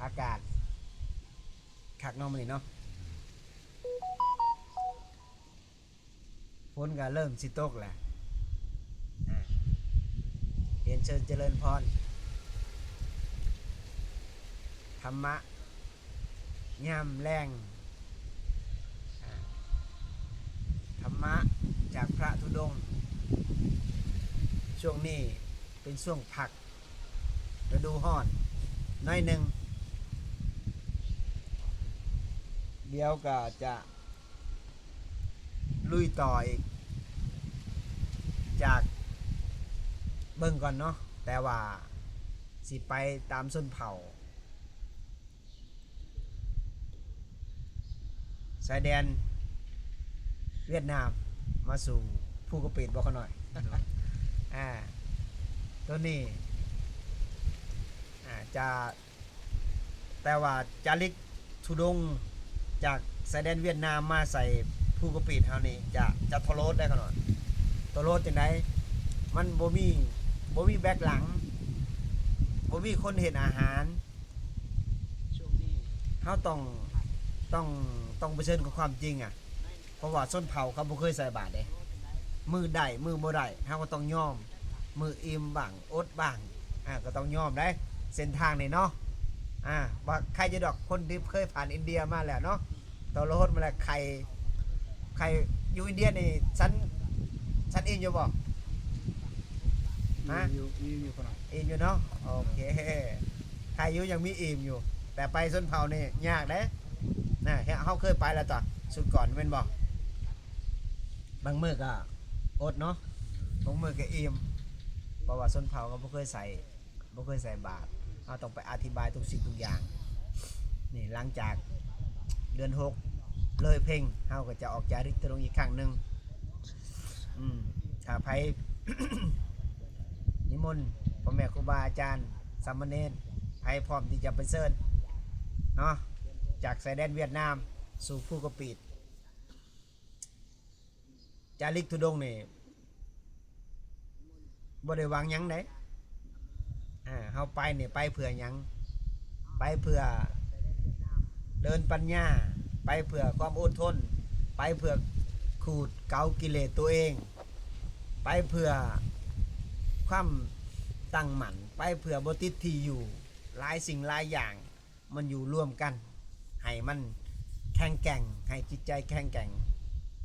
อากาศคักเนาะมื้อนี้เนาะฝนก็เริ่มสิตกแหละเรียนเชิญเจริญพรธรรมะย่ำแรงธรรมะจากพระธุดงค์ช่วงนี้เป็นช่วงพักฤดูร้อนน้อยหนึ่งเดี๋ยวก็จะลุยต่ออีกจากเบิ่งก่อนเนาะแต่ว่าสิไปตามส้นเผ่าชายแดนเวียดนามมาสู่ภูกระปิดบอกกันหน่อย ตัวนี้จะแต่ว่าจาริกธุดงค์จากชายแดนเวียดนามมาใส่ภูกระปิดเฮานี่จะทรลดได้กันหน่อยทรลดจังไดมันบ่มีแบ็คหลังบ่มีคนเห็นอาหารช่วงนี้เฮาต้องเผชิญกับความจริงเพราะว่าชนเผ่าเขาบ่เคยใส่บาตรเด้มือได้มือบ่ได้เฮาก็ต้องยอมมืออิ่มบ้างอดบ้างก็ต้องยอมได้เส้นทางนี่เนาะว่าใครจะดอกคนที่เคยผ่านอินเดียมาแล้วเนาะตอรถมาแล้วใครอยู่อินเดียนี่ฉันเองอยู่บ่อยู่คนละอิ่มอยู่เนาะโอเคใครอยู่ยังมีอิ่มอยู่แต่ไปชนเผ่านี่ยากเด้นะเฮาเคยไปแล้วต่อสุดก่อนแม่นบ่บางมื้อก็อดเนาะบางมื้อก็อิ่มเพราะว่าชนเผ่าก็บ่เคยใส่บาตรเราต้องไปอธิบายทุกสิ่งทุกอย่างนี่หลังจากเดือน6เลยเพ่งเฮาก็จะออกจาริกธุดงค์อีกครั้งนึงถ้าไผ นิมนต์พ่อแม่ครูบาอาจารย์สามเณรไผพร้อมที่จะไปเชิญเนาะจากชายแดนเวียดนามสู่ภูกระปิดจาริกธุดงค์นี่บ่ได้วางหยังเด้เฮาไปนี่ไปเพื่อหยังไปเพื่อเดินปัญญาไปเพื่อความอดทนไปเพื่อขูดเกากิเลสตัวเองไปเพื่อความตั้งมั่นไปเพื่อบ่ติดที่อยู่หลายสิ่งหลายอย่างมันอยู่ร่วมกันให้มันแข็งแกร่งให้จิตใจแข็งแกร่ง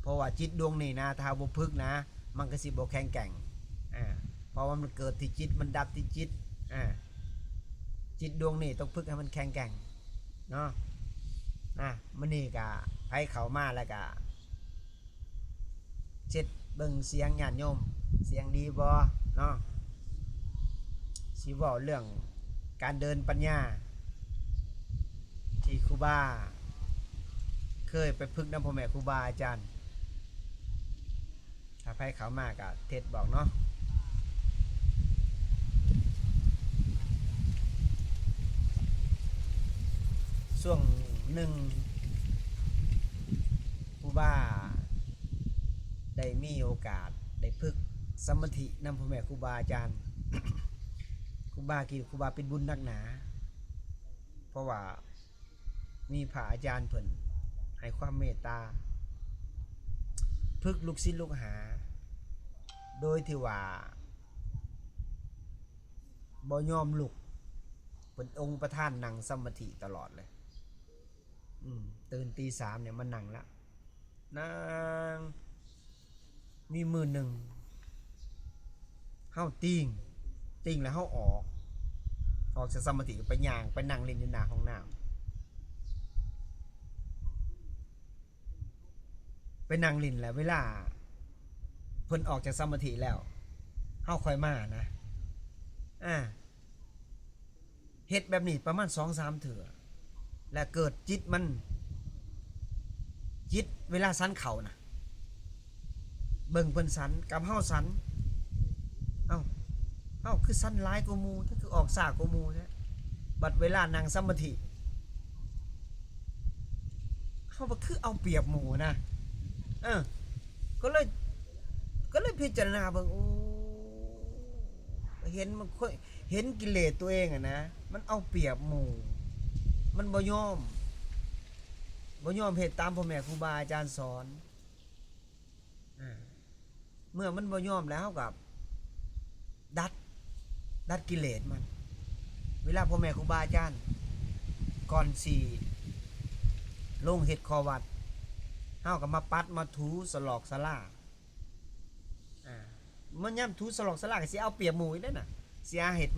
เพราะว่าจิตดวงนี้นะถ้าบ่พึกนะมันก็สิบ่แข็งแกร่งเพราะว่ามันเกิดที่จิตมันดับที่จิตจิตดวงนี้ต้องพึกให้มันแข็งแกร่งเนาะมื้อนี้ก็ไผเข้ามาแล้วก็เช็ดเบิ่งเสียงญาติโยมเสียงดีบ่เนาะสิเว้าเรื่องการเดินปัญญาที่ครูบาเคยไปพึกนำพ่อแม่ครูบาอาจารย์ถ้าไผเข้ามาก็เทศบอกเนาะช่วงหนึ่งครูบาได้มีโอกาสได้ฝึกสมาธินำพ่อแม่ครูบาอาจารย์ ครูบาเป็นบุญนักหนาเพราะว่ามีพระอาจารย์เพิ่นให้ความเมตตาฝึกลูกศิษย์ลูกหาโดยที่ว่าบ่ยอมลุกเป็นองค์ประธานนั่งสมาธิตลอดเลยตื่นตี 3เนี่ยมันนั่งละนั่งมีมือหนึ่งเฮาติ้งแล้วเฮาออกจากสมาธิไปย่างไปนั่งเล่นอยู่หน้าห้องน้ำไปนั่งเล่นแล้วเวลาเพิ่นออกจากสมาธิแล้วเฮาค่อยมานะเฮ็ดแบบนี้ประมาณ 2-3 เถื่อและเกิดจิตเวลาสันเข่านะเบิ่งเพิ่นสันกับเฮาสันเอ้าคือสันหลายกว่าหมู่คือออกซ่ากว่าหมู่แท้บัดเวลานั่งสมาธิเฮาบ่คือเอาเปรียบหมู่นะก็เลยพิจารณาเบิ่งโอ้เห็นกิเลสตัวเองนะมันเอาเปรียบหมู่ มันบ่ยอมเฮ็ดตามพ่อแม่ครูบาอาจารย์สอนเมื่อมันบ่ยอมแล้วกับดัดกิเลสมันเวลาพ่อแม่ครูบาอาจารย์ก่อนสิลงเฮ็ดคอวัดเฮาก็มาปัดมาถูสลอกสลามันย่ำถูสลอกสลาก็สิเอาเปรียบหมู่อีกเด้อน่ะสิหาเฮ็ด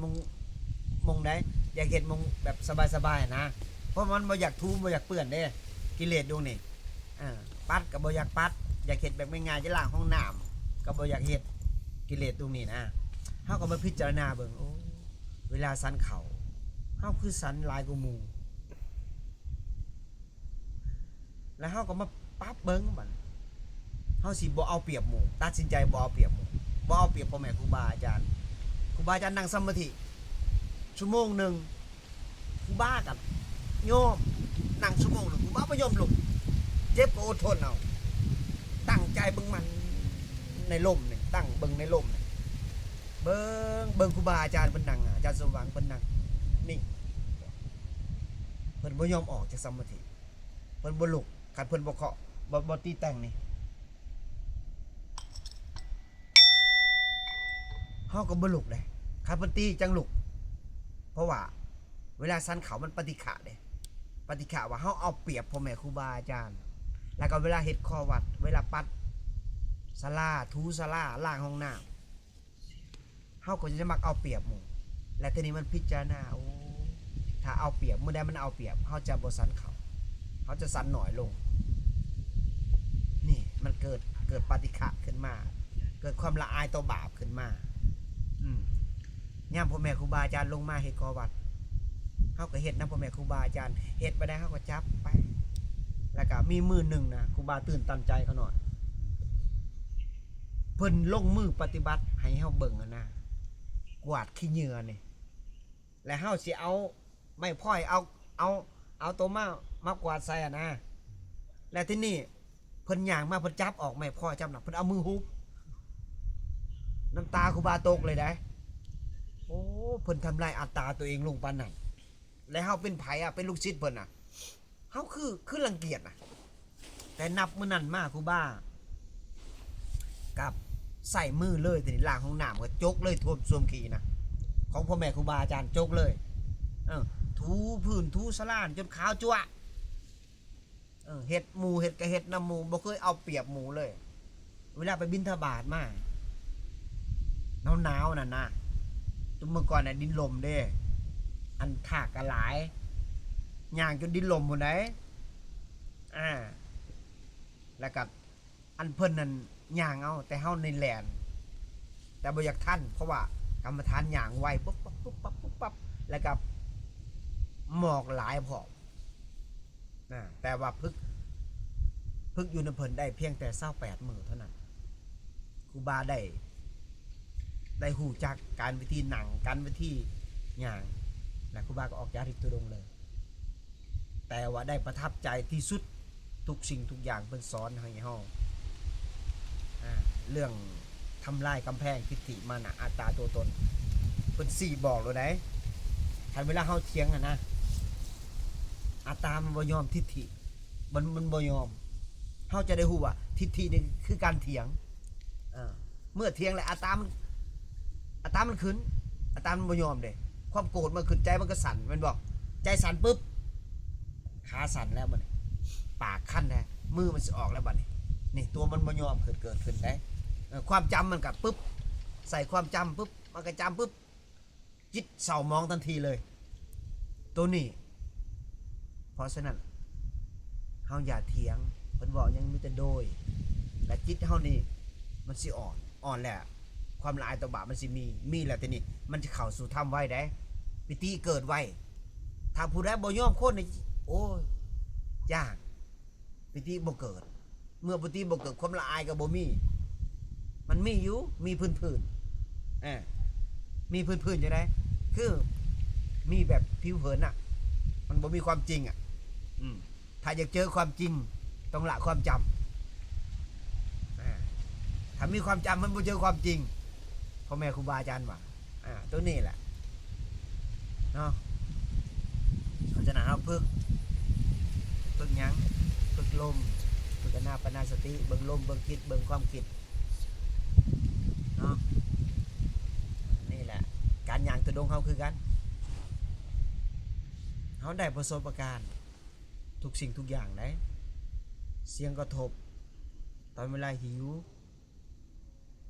มงใดอยากเฮ็ดมงแบบสบายๆนะเพราะมันบ่อยากถูบ่อยากเปื้อนเด้กิเลสดวงนี้ปัดก็บ่อยากปัดอยากเฮ็ดแบบง่ายๆจะล้างห้องน้ำก็บ่อยากเฮ็ดกิเลสดวงนี้นะเฮาก็มาพิจารณาเบิ่งโอ้เวลาสันเขาเฮาคือสันหลายกว่าหมู่แล้วเฮาก็มาปรับเบิ่งบัดเฮาสิบ่เอาเปรียบหมู่ตัดสินใจบ่เอาเปรียบหมู่บ่เอาเปรียบพ่อแม่ครูบาอาจารย์นั่งสมาธิชั่วโมงนึงครูบากับโยมนั่งชั่วโมงนึงครูบาบ่ยอมลุกเจ็บก็อดทนเอาตั้งใจเบิ่งมันในลมนี่ตั้งเบิ่งในลมนี่เบิ่งครูบาอาจารย์เพิ่นนั่งอาจารย์สมหวังเพิ่นนั่งนี่เพิ่นบ่ยอมออกจากสมาธิเพิ่นบ่ลุกคันเพิ่นบ่เคาะบ่ตีแต่งนี่เฮาก็บ่ลุกเลยคันเพิ่นตีจังลุกเพราะว่าเวลาสันเขามันปฏิฆะเด้ปฏิฆะว่าเฮาเอาเปรียบพ่อแม่ครูบาอาจารย์แล้วก็เวลาเฮ็ดคอวัดเวลาปัดศาลาถูศาลาล้างห้องน้ำเฮาก็จะมักเอาเปรียบหมู่และทีนี้มันพิจารณาโอ้ถ้าเอาเปรียบเมื่อใดมันเอาเปรียบเฮาจะบ่สันเขาจะสันหน่อยลงนี่มันเกิดปฏิฆะขึ้นมาเกิดความละอายต่อบาปขึ้นมาย่ามพ่อแม่ครูบาอาจารย์ลงมาเฮ็ดกอวัดเฮาก็เฮ็ดนะพ่อแม่ครูบาอาจารย์เฮ็ดไปได้เฮาก็จับไปแล้วก็มีมือหนึ่งนะครูบาตื่นตันใจเขาหน่อยเพิ่นลงมือปฏิบัติให้เฮาเบิ่งนะกวาดขี้เหงื่อนี่และเฮาสิเอาไม้พ้อยเอาตัวมากวาดใส่นะและที่นี่เพิ่นย่างมาเพิ่นจับออกไม้พ้อยจับน่ะเพิ่นเอามือฮุบน้ำตาครูบาตกเลยได้โอ้เพิ่นทำลายอัตตาตัวเองลงปานนั้นแล้วเฮาเป็นไผเป็นลูกศิษย์เพิ่นน่ะเฮาคือรังเกียจน่ะแต่นับมื้อนั้นมาครูบากับใส่มือเลยทีนี้ล้างห้องน้ำก็จกเลยท่วมซ่วมขี้นะของพ่อแม่ครูบาอาจารย์จกเลยถูพื้นถูสลานจนขาวจั่วเฮ็ดหมูเฮ็ดกะเฮ็ดน้ำหมูบ่เคยเอาเปรียบหมูเลยเวลาไปบิณฑบาตมาหนาวน่ะนะตุเมื่อก่อนน่ะดินลมเด้อันถากกะหลายย่างจนดินลมหมดได้แล้วก็อันเพิ่นนั่นย่างเอาแต่เฮาในแลนแต่บ่อยากทันเพราะว่ากรรมฐานย่างไวปุ๊บปั๊บแล้วก็หมอกหลายพอแต่ว่าพึกอยู่ในเพิ่นได้เพียงแต่28มื้อเท่านั้นครูบาได้หูจักการวิธีหนังการวิธีย่างและครูบาก็ออกจากฤทธิ์ทุดงเลยแต่ว่าได้ประทับใจที่สุดทุกสิ่งทุกอย่างเพิ่นสอนให้เฮาเรื่องทำลายกำแพงทิฏฐิมานะอัตตาตัวตนเพิ่นสี่บอกเลยได้ทันเวลาเฮาเถียงนะอัตตามันบ่ยอมทิฏฐิมันบ่ยอมเฮาจะได้ฮู้ว่าทิฏฐินี่คือการเถียงเมื่อเถียงแล้วอัตตามันขึ้นอัตตามันบ่ยอมเด้ความโกรธมันขึ้นใจมันก็สั่นมันบอกใจสั่นปุ๊บขาสั่นแล้วมันปากคั่นแล้วมือมันสิออกแล้วบัดนี้นี่ตัวมันบ่ยอมเกิดขึ้นได้ความจำมันกับปุ๊บใส่ความจำปุ๊บมันก็จำปุ๊บจิตเศร้ามองทันทีเลยตัวนี้เพราะฉะนั้นเฮาอย่าเถียงเพิ่นบอกยังมีแต่โดยและจิตเฮานี่มันสิอ่อนแหละความละอายต่อบาปมันสิมีแล้วทีนี้มันจะเข้าสู่ธรรมไว้ได้ปิติเกิดไว้ถ้าผู้ใดบ่ยอมคนนี่โอ้ยยากปิติบ่เกิดเมื่อปิติบ่เกิดความละอายก็บ่มีมันมีอยู่มีพื้นมีพื้นจังได๋คือมีแบบผิวเผินมันบ่มีความจริงถ้าอยากเจอความจริงต้องละความจำถ้ามีความจำมันบ่เจอความจริงพ่อแม่ครูบาอาจารย์ว่าตัวนี้แหละเนาะเพราะฉะนั้นเรา ฝึกหยังฝึกลมฝึกอานาปานสติเบิ่งลมเบิ่งคิดเบิ่งความคิดเนาะนี่แหละการย่างตุดงเขาคือกันเขาได้ประสบการณ์ทุกสิ่งทุกอย่างได้เสียงกระทบตอนเวลาหิว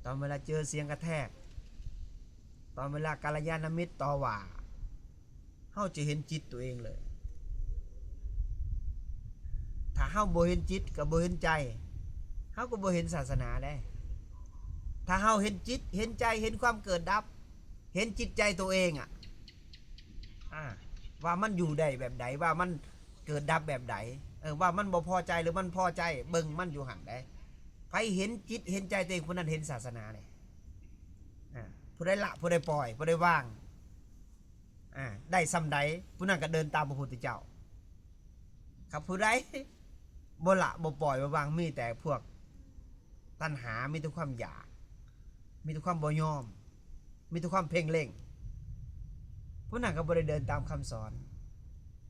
ตอนเวลาเจอเสียงกระแทกตอนเวลากัลยาณมิตรต่อว่าเขาจะเห็นจิตตัวเองเลยถ้าเขาบ่เห็นจิตกับบ่เห็นใจเขาก็บ่เห็นศาสนาได้ถ้าเขาเห็นจิตเห็นใจเห็นความเกิดดับเห็นจิตใจตัวเองว่ามันอยู่ได้แบบใดว่ามันเกิดดับแบบใดว่ามันบ่พอใจหรือมันพอใจเบิ่งมันอยู่หันได้ใครเห็นจิตเห็นใจตัวเองผู้นั้นเห็นศาสนาเลยผู้ใดละผู้ใดปล่อยผู้ใดว่างได้ซ้ำใดผู้นั้นก็เดินตามพระพุทธเจ้าครับผู้ใดบ่ละบ่ปล่อยบ่วางมีแต่พวกตัณหามีแต่ความอยากมีแต่ความบ่ยอมมีแต่ความเพ่งเล็งผู้นั้นก็บ่ได้เดินตามคำสอน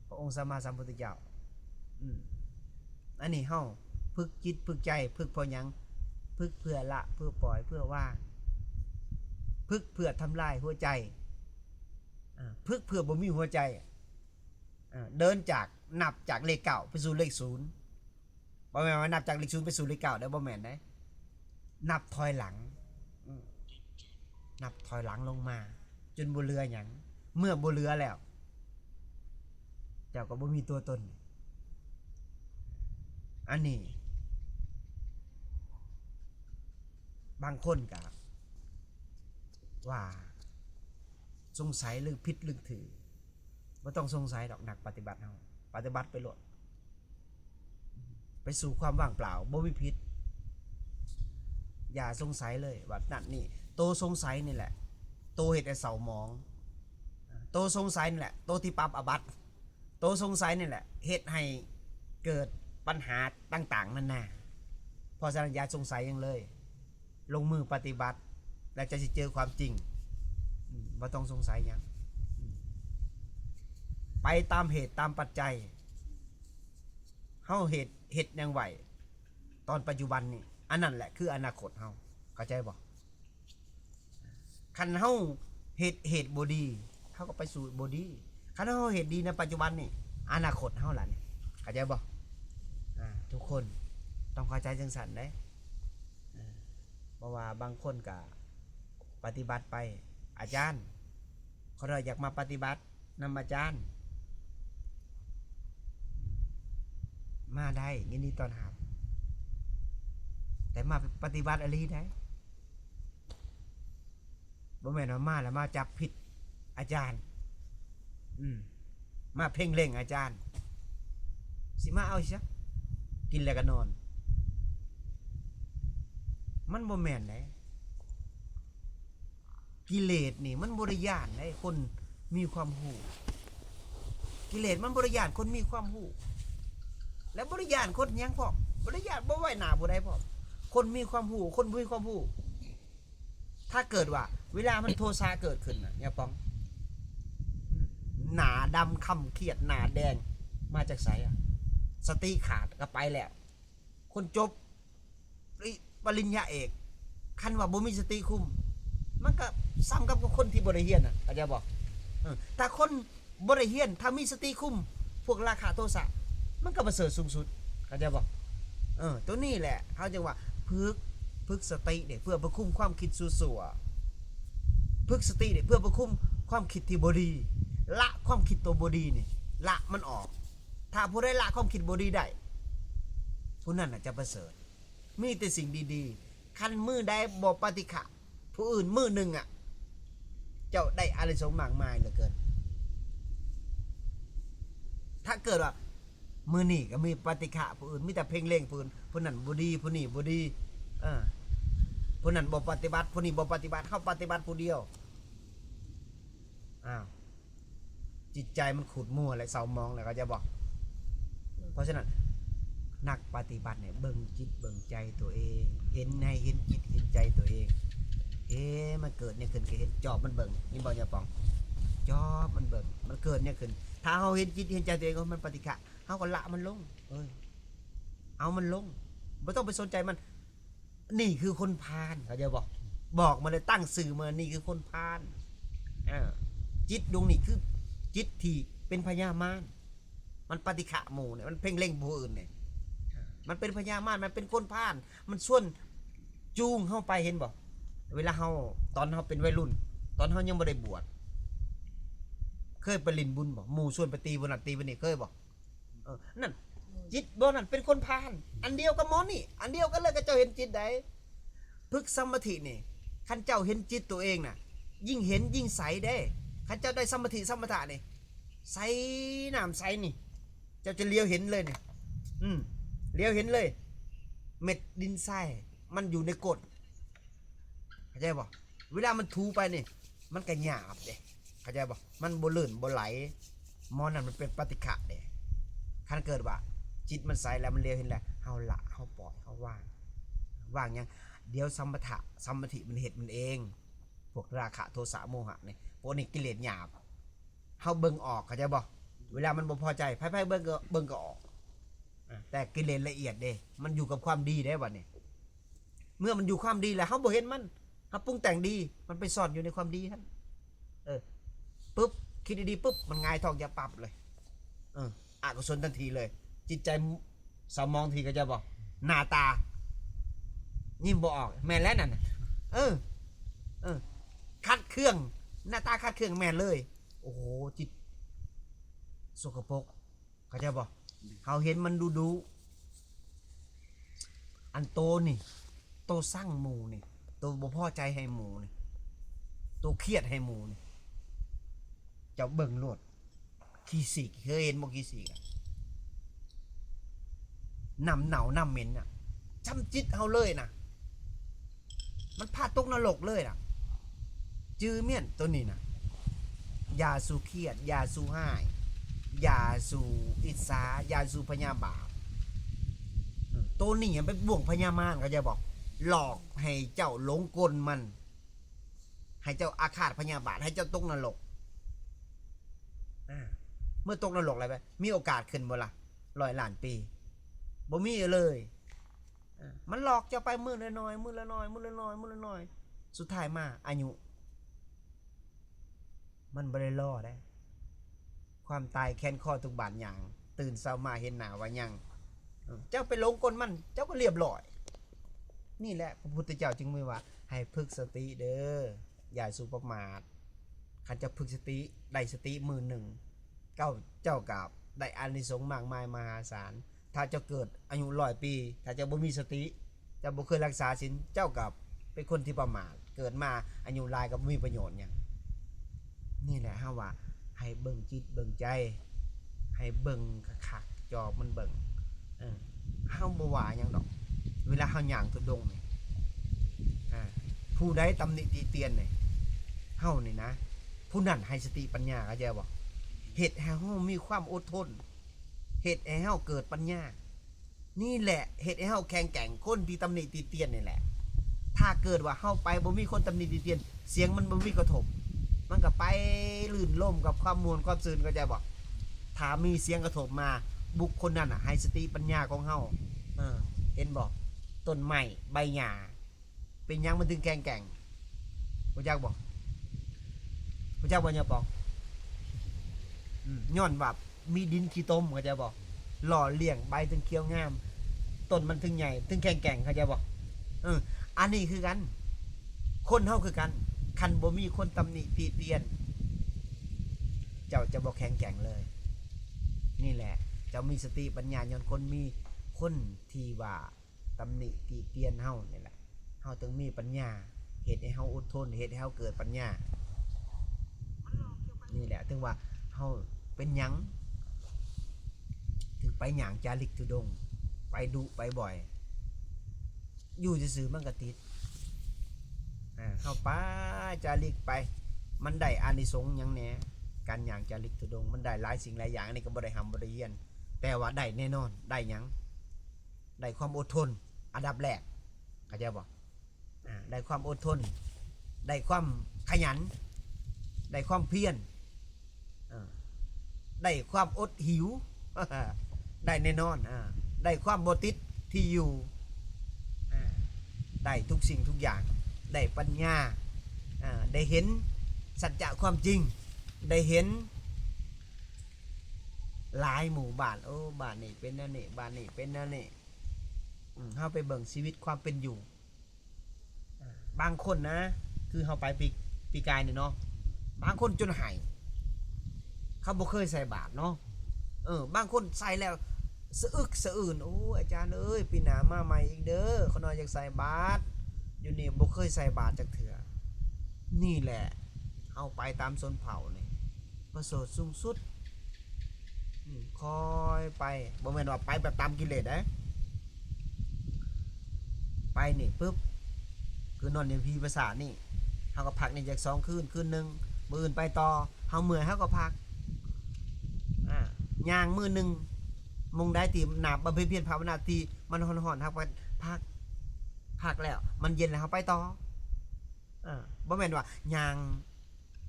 พระองค์สัมมาสัมพุทธเจ้าอันนี้เฮาฝึกจิตฝึกใจฝึกเพราะหยังฝึกเพื่อละเพื่อปล่อยเพื่อว่างฝึกเพื่อทำลายหัวใจฝึกเพื่อบ่มีหัวใจเดินจากนับจากเลขเก้าไปสู่เลขศูนย์บ่แม่นว่านับจากเลขศูนย์ไปสู่เลขเก้าได้บ่แม่นได้นับถอยหลังนับถอยหลังลงมาจนบ่เหลือหยังเมื่อบ่เหลือแล้วเจ้าก็บ่มีตัวตนอันนี้บางคนก็ว่าสงสัยหรือผิดหรือถือบ่ต้องสงสัยดอกนักปฏิบัติเฮาปฏิบัติไปโลดไปสู่ความว่างเปล่าบ่มีผิดอย่าสงสัยเลยว่านั่นนี่โตสงสัยนี่แหละโตเฮ็ดให้เศร้าหมองโตสงสัยนี่แหละโตที่ปรับอบัติโตสงสัยนี่แหละเฮ็ดให้เกิดปัญหาต่างๆนั่นน่ะเพราะฉะนั้นอย่าสงสัยยังเลยลงมือปฏิบัติแล้วจะเจอความจริงบ่ต้องสงสัยยังไปตามเหตุตามปัจจัยเฮาเหตุยังไหวตอนปัจจุบันนี่อันนั้นแหละคืออนาคตเฮาเข้าใจบ่คันเฮาเหตุบ่ดีเฮาก็ไปสู่บ่ดีคันเฮาเหตุดีในปัจจุบันนี่อนาคตเฮาล่ะนี่เข้าใจบ่ทุกคนต้องเข้าใจจังซั่นเด้เพราะว่าบางคนก็ปฏิบัติไปอาจารย์เขาอยากมาปฏิบัตินำอาจารย์มาได้ยินดีต้อนรับแต่มาปฏิบัติอะไรได้บ่แม่นว่ามาแล้วมาจับผิดอาจารย์มาเพ่งเล็งอาจารย์สิมาเอาซะกินแล้วก็นอนมันบ่แม่นได้กิเลสนี่มันบ่ได้ย้านได้คนมีความรู้กิเลสมันบ่ได้ย้านคนมีความรู้และบ่ได้ย้านคนหยังพร้อมบ่ได้ย้านบ่ไว้หน้าบ่ได้พร้อมคนมีความรู้คนมีความรู้ถ้าเกิดว่าเวลามันโทสะเกิดขึ้นน่ะเนี่ยป้องหน้าดำค่ำเครียดหน้าแดงมาจากไสสติขาดก็ไปแล้วคนจบปริญญาเอกคันว่าบ่มีสติคุมมันก็ซ้ำกับคนที่บ่ได้เรียนน่ะเข้าใจบ่ถ้าคนบ่ได้เรียนถ้ามีสติคุมพวกราคะโทสะมันก็ประเสริฐสูงสุดเข้าใจบ่ตัวนี้แหละเขาจะว่าฝึกสติเนี่ยเพื่อประคุมความคิดสั่วฝึกสติเนี่ยเพื่อประคุมความคิดที่บ่ดีละความคิดตัวบ่ดีนี่ละมันออกถ้าผู้ใดละความคิดบ่ดีได้ผู้นั้นน่ะจะประเสริฐมีแต่สิ่งดีๆคันมือใดบ่ปฏิฆะผู้อื่นมือหนึ่งเจ้าได้อานิสงส์มากมายเหลือเกินถ้าเกิดว่ามือนี่ก็มีปฏิฆะผู้อื่นมีแต่เพ่งเล็งผู้นั้นบ่ดีผู้นี้บ่ดีผู้นั้นบ่ปฏิบัติผู้นี้บ่ปฏิบัติเข้าปฏิบัติผู้เดียวจิตใจมันขุดมัวอะไรเศร้ามองอะไรก็จะบอกเพราะฉะนั้นนักปฏิบัติเนี่ยเบิ่งจิตเบิ่งใจตัวเองเห็นในเห็นจิตเห็นใจตัวเองมันเกิดเนี่ยขึ้นก็เห็นจอบมันเบิ่งนี่บ่อย่าปอง จอบมันเบิ่งมันเกิดเนี่ยขึ้นถ้าเฮาเห็นจิตเห็นใจตัวเองว่ามันปฏิฆะเฮาก็ละมันลงเอามันลงบ่ต้องไปสนใจมันนี่คือคนพาลเขาจะบอกมาเลยตั้งสื่อมานี่คือคนพาลจิตดวงนี้คือจิตที่เป็นพญามารมันปฏิฆะหมู่เนี่ยมันเพ่งเล็งผู้อื่นเนี่ยมันเป็นพญามารมันเป็นคนพาลมันส่วนจูงเฮาไปเห็นบ่เวลาเฮาตอนเฮาเป็นวัยรุ่นตอนเฮายังบ่ได้บวชเคยไปลินบุญบ่หมู่ส่วนไปตีบ่นั่นตีบ่นี่เคยบ่นั่นจิตบ่นั่นเป็นคนพาลอันเดียวกับหมอนี่อันเดียวกันเลยก็เจ้าเห็นจิตใดพึกษ์สมาธินี่คันเจ้าเห็นจิตตัวเองน่ะยิ่งเห็นยิ่งใสได้คันเจ้าได้สมาธิสมถะนี่ใสน้ำใสนี่เจ้าจะเลี้ยวเห็นเลยนี่เลี้ยวเห็นเลยเม็ดดินทรายมันอยู่ในกฎเข้าใจบ่เวลามันถูไปนี่มันก็หยาบเด้เข้าใจบ่มันบ่ลื่นบ่ไหลมอนั่นมันเป็นปฏิฆะเด้คันเกิดว่าจิตมันใสแล้วมันเลี้ยวเห็นแล้วเฮาละเฮาปล่อยเฮาว่างยังเดี๋ยวสมถะสมาธิมันเฮ็ดมันเองพวกราคะโทสะโมหะนี่พวกนี้กิเลสหยาบเฮาเบิ่งออกเข้าใจบ่เวลามันบ่พอใจไผๆเบิ่งก็ออกแต่กิเลสละเอียดเด้มันอยู่กับความดีได้บัดนี้เมื่อมันอยู่ความดีแล้วเฮาบ่เห็นมันเฮาปรุงแต่งดีมันไปซ่อนอยู่ในความดีท่านปุ๊บคิดดีๆปุ๊บมันหงายท้องอย่าปรับเลยอกุศลทันทีเลยจิตใจสมองทีก็จะบอกหน้าตายิ้มบ่ออกแม่นแล้วนั่นคัดเครื่องหน้าตาคัดเครื่องแม่นเลยโอ้โหจิตสกปรกเขาจะบอกเขาเห็นมันดูอันโตนี่โตสร้างหมูนี่โตบ่พอใจให้หมูนี่โตเครียดให้หมูนี่เจ้าเบิ่งโลดขี้สิกเคยเห็นบ่ขี้สิกน้ำเหนาน้ำเหม็นน่ะช้ำจิตเขาเลยนะมันพาตกนรกเลยน่ะจื้อเมี่ยนตัวนี้น่ะยาสูเครียดยาสูห้ายยาสูอิสายาสูพญาบาปตัวนี้ไปบ่วงพญามารเขาจะบอกหลอกให้เจ้าหลงกลมันให้เจ้าอาฆาตพญาบาทให้เจ้าตกนรกเมื่อตกนรกอะไรไปมีโอกาสขึ้นบ่ล่ะ100 ล้านปีบ่มีเลยมันหลอกเจ้าไปมื้อละน้อยมื้อละน้อยมื้อละน้อยมื้อละน้อยสุดท้ายมาอายุมันบ่ได้รอได้ความตายแค้นข้อทุกบาดหยังตื่นเช้ามาเห็นหน้าว่ายังเจ้าไปหลงกลมันเจ้าก็เรียบร้อยนี่แหละพระพุทธเจ้าจึงมีว่าให้ฝึกสติเด้ออย่าสุประมาทคันจะฝึกสติได้สติมือหนึ่งเจ้ากับได้อานิสงส์มากมายมหาศาลถ้าเจ้าเกิดอายุ100 ปีถ้าเจ้าบ่มีสติเจ้าบ่เคยรักษาศีลเจ้ากับเป็นคนที่ประมาทเกิดมาอายุหลายก็บ่มีประโยชน์หยังนี่แหละเฮาว่าให้เบิ่งจิตเบิ่งใจให้เบิ่งคักๆจอมันเบิ่งเฮาบ่ว่าหยังดอกเวลาเฮาย่างทุดงนี่ผู้ใดตำหนิติเตียนนี่เฮานี่นะผู้นั้นให้สติปัญญาเข้าใจบ่เฮ็ดให้เฮามีความอดทนเฮ็ดให้เฮาเกิดปัญญานี่แหละเฮ็ดให้เฮาแข็งแกร่งคนที่ตำหนิติเตียนนี่แหละถ้าเกิดว่าเฮาไปบ่มีคนตำหนิติเตียนเสียงมันบ่มีกระทบมันก็ไปลื่นล่มกับความมวลความซื่นเข้าใจบ่ถ้ามีเสียงกระทบมาบุคคลนั้นน่ะให้สติปัญญาของเฮาเห็นบ่ต้นไม้ใบหญ้าเป็นหยังมันถึงแข็งแกร่งรู้จักบ่รู้จักบ่เนี่ยปองย้อนว่ามีดินขี้ต้มเข้าใจบ่หล่อเลี้ยงใบถึงเขียวงามต้นมันถึงใหญ่ถึงแข็งแกร่งเข้าใจบ่อันนี้คือกันคนเฮาคือกันคันบ่มีคนตำหนิติเตียนเจ้าจะบ่แข็งแกร่งเลยนี่แหละเจ้ามีสติปัญญาย้อนคนมีคนที่ว่าตำหนิติเตียนเฮานี่แหละเฮาต้องมีปัญญาเฮ็ดให้เฮาอดทนเฮ็ดให้เฮาเกิดปัญญานี่แหละถึงว่าเฮาเป็นหยังถึงไปหยังจาริกทุดงไปดุไปบ่อยอยู่ซื่อๆมันก็ติดเฮาไปจาริกไปมันได้อานิสงส์หยังแหน่การหยังจาริกทุดงมันได้หลายสิ่งหลายอย่างนี่ก็บ่ได้บ่ได้เรียนแต่ว่าได้แน่นอนได้หยังได้ความอดทนอันดับแรกเข้าใจบ่ได้ความอดทนได้ความขยันได้ความเพียร ได้ความอดหิว ได้แน่นอนได้ความบ่ติดที่อยู่ได้ทุกสิ่งทุกอย่างได้ปัญญาได้เห็นสัจจะความจริงได้เห็นหลายหมู่บ้านบ้านนี้เป็นนั่นนี่บ้านนี้เป็นนั่นนี่เฮาไปเบิ่งชีวิตความเป็นอยู่บางคนนะคือเฮาไปปีกายนี่เนาะบางคนจนหายเขาบ่เคยใส่บาตรเนาะบางคนใส่แล้วสะอึกสะอื่นอาจารย์เอ้ยปีหน้ามาใหม่อีกเด้อเขาน้อยอยากใส่บาตรอยู่นี่บ่เคยใส่บาตรจักเทื่อนี่แหละเอาไปตามชนเผ่านี่ประเสริฐสูงสุดคอยไปบ่แม่นว่าไปแบบตามกิเลสนะไปนี่ปึ๊บคือนอนในพีภาษานี่เฮาก็พักนี่จาก2คืนนึงมื้ออื่นไปต่อเฮาเมื่อยเฮาก็พักย่างมื้อนึงมงได้ตีหนาบำเพ็ญเพียรภาวนาทีมันฮ้อนๆครับพักแล้วมันเย็นแล้วเฮาไปต่อบ่แม่นว่าย่าง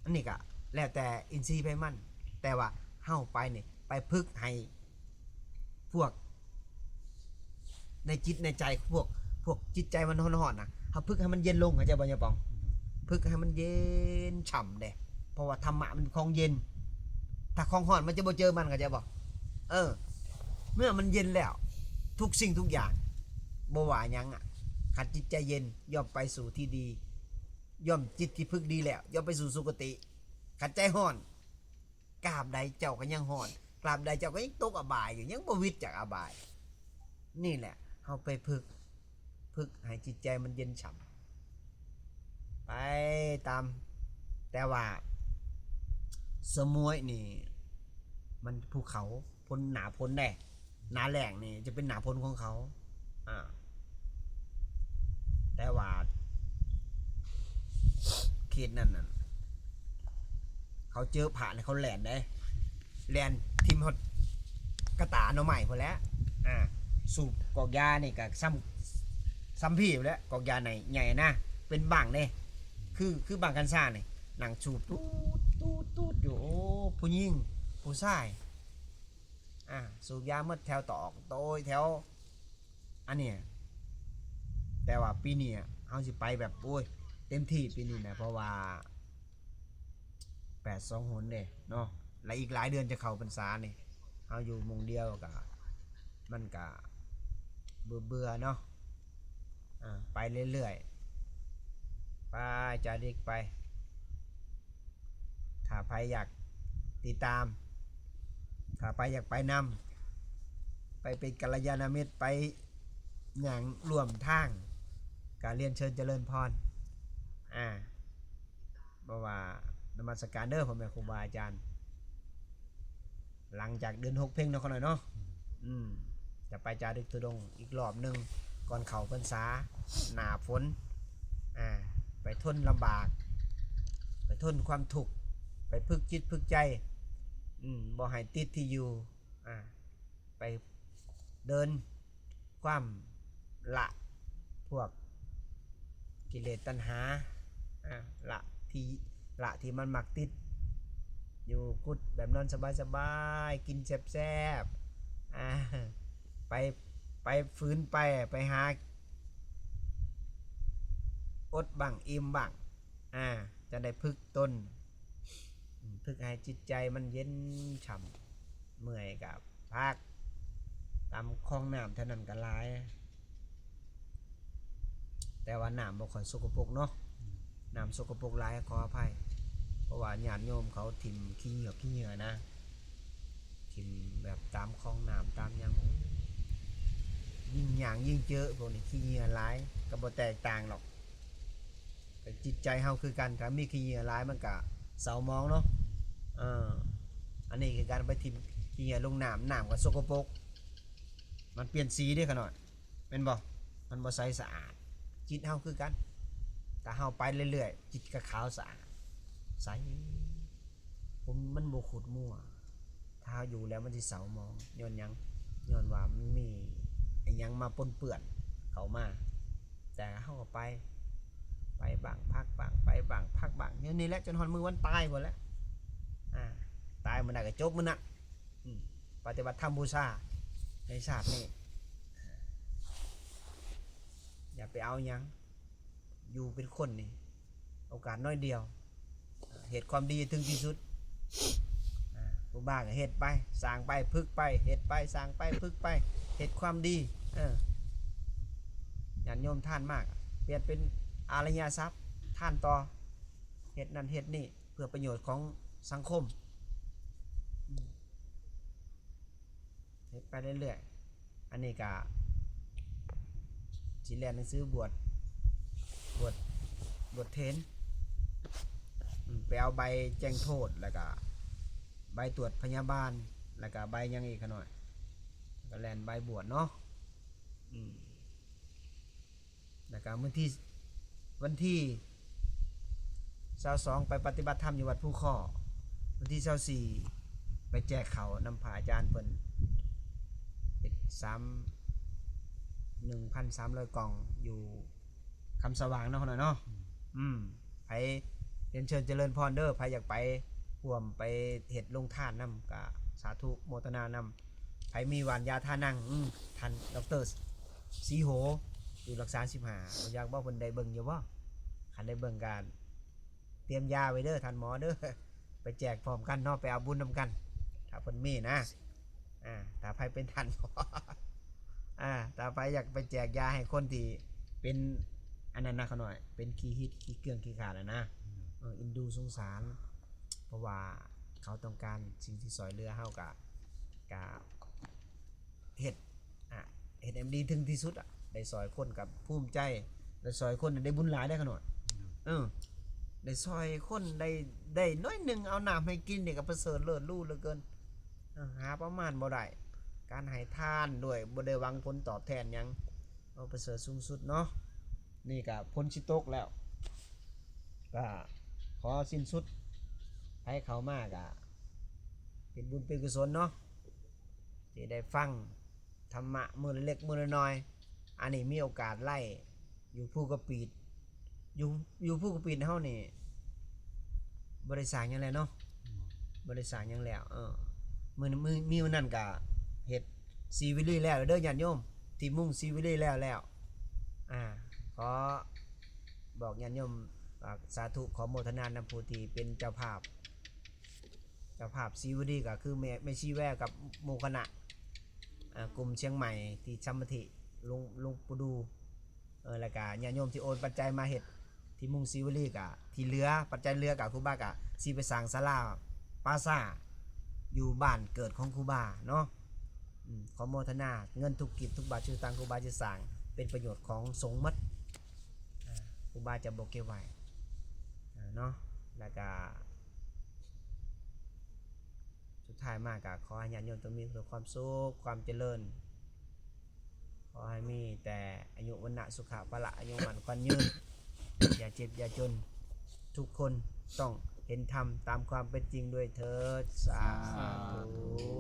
อันนี้ก็แล้วแต่อินทรีย์ไปมันแต่ว่าเฮาไปนี่ไปพึกให้พวกในจิตในใจพวกจิตใจมันฮ้อนๆนะเฮาพึกให้มันเย็นลงเข้าใจบ่ยะปองพึกให้มันเย็นฉ่ำเด้เพราะว่าธรรมะมันของเย็นถ้าของฮ้อนมันจะบ่เจอมันเข้าใจบ่เมื่อมันเย็นแล้วทุกสิ่งทุกอย่างบ่ว่าหยังขัดจิตใจเย็นย่อมไปสู่ที่ดีย่อมจิตที่พึกดีแล้วย่อมไปสู่สุคติขัดใจฮ้อนกราบใดเจ้าก็ยังฮ้อนกราบใดเจ้าก็ยังตกอบายอยู่ยังบ่วิตจากอบายนี่แหละเฮาไปพึกให้จิตใจมันเย็นฉ่ำไปตามแต่ว่าสมุยนี่มันภูเขาพ้นหนาพ้นแน่หนาแหล่งนี่จะเป็นหนาพ้นของเขาแต่ว่าเขตนั่นน่ะเขาเจอผ่านเขาแหลนได้แหลนทิมฮอดกระตาหน่อใหม่พอแล้วสูบกอกยานี่ก็ซ้ำพี่อยู่แล้วกอกยาไหนใหญ่นะเป็นบังเนี่ยคือบังกันซ่านี่หนังสูบตูดอยู่ผู้หญิงผู้ชายสูบยาเมื่อแถวตอกโตยแถวอันนี้แต่ว่าปีนี้เขาสิไปแบบเต็มที่ปีนี้นะเพราะว่า8-2 หนเด้เนาะและอีกหลายเดือนจะเข้าพรรษานี่เขาอยู่มงเดียวกับมันก็เบื่อเนาะไปเรื่อยๆไปจาริกไปถ้าใครอยากติดตามถ้าไปอยากไปนำไปเป็นกัลยาณมิตรไปอย่างร่วมทางการเรียนเชิญเจริญพรเพราะว่านมัสการเด้อพ่อแม่ครูบาอาจารย์หลังจากเดือน6เพ่งเนาะเขาหน่อยเนาะจะไปจาริกธุดงค์อีกรอบนึงก่อนเข้าพรรษาหน้าฝนไปทนลำบากไปทนความทุกข์ไปพึกจิตพึกใจบ่ให้ติดที่อยู่ไปเดินความละพวกกิเลสตัณหาละที่มันมักติดอยู่กุดแบบนอนสบายๆกินแซ่บๆไปฝืนไปหาอดบังอิ่มบังจะได้พึกตนพึกให้จิตใจมันเย็นฉ่ำเมื่อยกับพักตามคลองน้ำเท่านั้นก็หลายแต่ว่าน้ำบ่ค่อยสกปรกเนาะน้ำสกปรกหลายขออภัยเพราะว่าญาติโยมเขาถิ่มขี้เหงื่อนะถิ่มแบบตามคลองน้ำตามยังยิ่งหยางยิ่งเจอพวกนี้ขี้เหงื่อหลายก็บ่แตกต่างหรอกแต่จิตใจเฮาคือกันถ้ามีขี้เหงื่อหลายมันก็เศร้ามองเนาะอันนี้คือการไปทิมขี้เหงื่อลงน้ำก็สกปรกมันเปลี่ยนสีได้ขนาดเป็นบ่มันบ่ใสสะอาดจิตเฮาคือกันแต่เฮาไปเรื่อยๆจิตก็ขาวสะอาดใสมันบ่ขุดมั่วถ้าอยู่แล้วมันสิเศร้ามองย้อนหยังย้อนว่ามันมีไอ้หยังมาปนเปื้อนเข้ามาแต่เฮาก็ไปบางพักบางไปบางพักบางนี่แหละจนฮอดมือวันตายหมดแล้วตายมันได้ก็จบมันน่ะ ปฏิบัติธรรมบูชาในชาตินี้อย่าไปเอาหยังอยู่เป็นคนนี่โอกาสน้อยเดียวเหตุความดีถึงที่สุดผู้บ้าก็เฮ็ดไปสร้างไปพึกไปเฮ็ดไปสร้างไปพึกไปเฮ็ดความดีญาติโยมท่านมากเปลี่ยนเป็นอารยทรัพย์ท่านต่อเฮ็ดนั่นเฮ็ดนี่เพื่อประโยชน์ของสังคมเฮ็ดไปเรื่อยๆอันนี้ก็สิเรียนหนังสือบวชเทนไปเอาใบแจ้งโทษแล้วก็ใบตรวจพยาบาลแล้วก็ใบยังอีกหน่อยก็แลนใบบวชเนาะแล้วก็วันที่22ไปปฏิบัติธรรมอยู่วัดผู้ข้อวันที่24ไปแจกเขานำผาอาจารย์เพิ่นเฮ็ด1,300 กล่องอยู่คำสว่างเนาะหน่อยเนาะไผเรียนเชิญเจริญพรเด้อไผอยากไปร่วมไปเฮ็ดลงทานนำก็สาธุโมทนานำไผมีหวานยาทานังท่านดร.สีโหอยู่รักษา15บ่อยากบ่เพิ่นได้เบิ่งอยู่บ่คันได้เบิ่งกันเตรียมยาไว้เด้อท่านหมอเด้อไปแจกพร้อมกันเนาะไปเอาบุญนำกันถ้าเพิ่นมีนะถ้าไผเป็นท่านหมอถ้าไผอยากไปแจกยาให้คนที่เป็นอันนั้นนะเขาหน่อยเป็นขี้ฮิตขี้เกลืองขี้ขาดนะอินดูสงสารเพราะว่าเขาต้องการสิ่งที่สอยเรือเฮากะเฮ็ดMD ถึงที่สุดได้ซอยคนกับภูมิใจได้ซอยคนได้บุญหลายได้ขนาดได้ซอยคนได้น้อยหนึ่งเอาน้ำให้กินเนี่ยก็ประเสริฐเลิศลู่เหลือเกินหาประมาณบ่ได้การให้ทานด้วยบ่ได้หวังผลตอบแทนหยังเอาประเสริฐสูงสุดเนาะนี่ก็พ้นชิตกแล้วก็ขอสิ้นสุดให้เขามากเป็นบุญเป็นกุศลเนาะที่ได้ฟังธรรมะมือเล็กมือน้อยอันนี้มีโอกาสไล่อยู่ผู้กระปีดอยู่ผู้กระปีดเฮานี่บริษัทยังแล้วเนาะบริษัทยังแล้วมือมีวันนั้นก็เฮ็ดซีวิลี่แล้วเด้อญาติโยมที่มุ่งซีวิลี่แล้วขอบอกญาติโยมสาธุขอโมทนานำผู้ที่เป็นเจ้าภาพซีวิลี่ก็คือแม่ชีแวกับโมคณะกลุ่มเชียงใหม่ที่ชัมมธิลุงปูดูแล้วก็ญาติโยมที่โอนปัจจัยมาเฮ็ดที่มุ่งซีวิลี่ก็ที่เหลือปัจจัยเหลือก็ครูบาก็สิไปสร้างศาลาปาซ่าอยู่บ้านเกิดของครูบาเนาะขอโมทนาเงินทุกกิจทุกบาทชื่อตังครูบาจะสร้างเป็นประโยชน์ของสงฆ์หมดครูบาจะบอกเก็บไว้เนาะแล้วก็สุดท้ายมากก็ขอให้ญาติโยมต้องมีความสุขความเจริญขอให้มีแต่อายุวันนะสุขะพละอายุมันควันยืนอย่าเจ็บอย่าจนทุกคนต้องเห็นธรรมตามความเป็นจริงด้วยเถิดสาธุ